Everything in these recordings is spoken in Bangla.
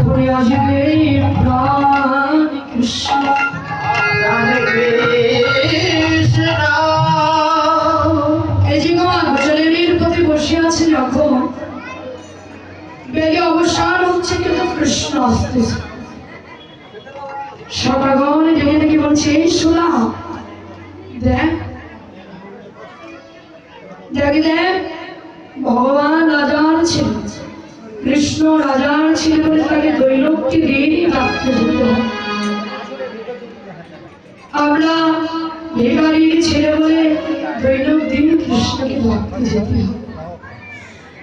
যখন আসবে প্রাণ কৃষ্ণ এই যে গোচারণীর পথে বসে আছে যখন বেগে অবসান হচ্ছে কিন্তু কৃষ্ণ আসতেছে। সকাগণ দেখে দেখে বলছে এই শোনা দেখ দেখ দেখ ভগবান রাজার ছিলেন, কৃষ্ণ রাজার ছিল বলে তাকে দৈলক্তি দিনই ডাকতে যেতে হয়। আমরা ভিখারির ছেলে বলে দৈলক দিন কৃষ্ণকে ডাকতে যেতে হয়।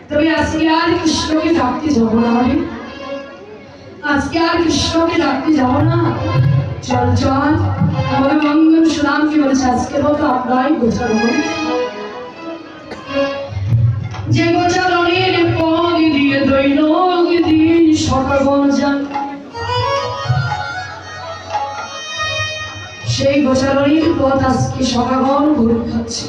তবে আজকে আর কৃষ্ণকে ডাকতে যাবো না, আজকে আর কৃষ্ণকে ডাকতে যাবো না। চল চল আমাদের মঙ্গল সুনাম কি বলছে আজকের মতো আমরাই গোচার হই। যে গোচারণের পদ দিয়ে দৈলক দিন সকাগণ যান, সেই গোচারণের পথ আজকে সকাগণ ঘুরে খাচ্ছে।